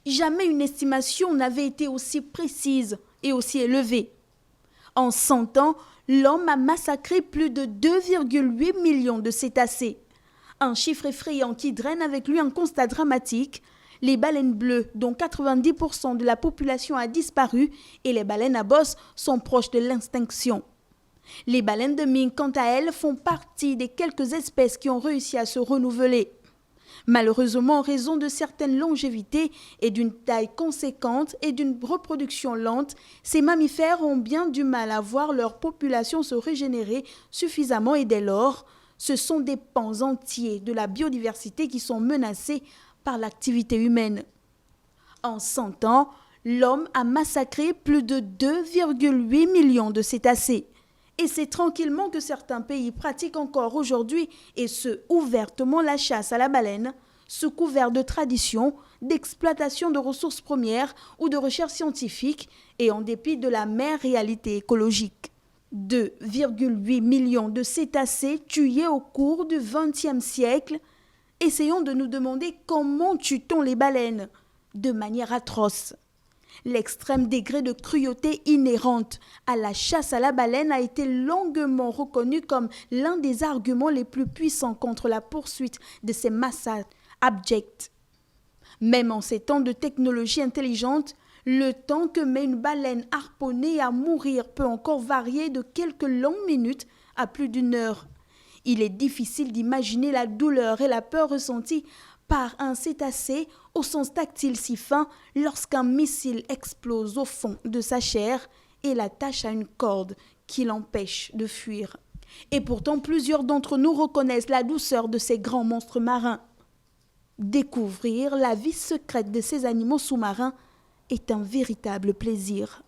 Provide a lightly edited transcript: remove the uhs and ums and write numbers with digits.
Jamais une estimation n'avait été aussi précise et aussi élevée. En 100 ans, l'homme a massacré plus de 2,8 millions de cétacés. Un chiffre effrayant qui draine avec lui un constat dramatique. Les baleines bleues, dont 90% de la population a disparu, et les baleines à bosse sont proches de l'extinction. Les baleines de mine, quant à elles, font partie des quelques espèces qui ont réussi à se renouveler. Malheureusement, en raison de certaines longévités et d'une taille conséquente et d'une reproduction lente, ces mammifères ont bien du mal à voir leur population se régénérer suffisamment et dès lors, ce sont des pans entiers de la biodiversité qui sont menacés par l'activité humaine. En 100 ans, l'homme a massacré plus de 2,8 millions de cétacés. Et c'est tranquillement que certains pays pratiquent encore aujourd'hui, et ce ouvertement, la chasse à la baleine, sous couvert de tradition, d'exploitation de ressources premières ou de recherche scientifique, et en dépit de la mère réalité écologique. 2,8 millions de cétacés tués au cours du XXe siècle. Essayons de nous demander comment tue-t-on les baleines ? De manière atroce. L'extrême degré de cruauté inhérente à la chasse à la baleine a été longuement reconnu comme l'un des arguments les plus puissants contre la poursuite de ces massacres abjects. Même en ces temps de technologie intelligente, le temps que met une baleine harponnée à mourir peut encore varier de quelques longues minutes à plus d'1 heure. Il est difficile d'imaginer la douleur et la peur ressenties par un cétacé au sens tactile si fin lorsqu'un missile explose au fond de sa chair et l'attache à une corde qui l'empêche de fuir. Et pourtant, plusieurs d'entre nous reconnaissent la douceur de ces grands monstres marins. Découvrir la vie secrète de ces animaux sous-marins est un véritable plaisir.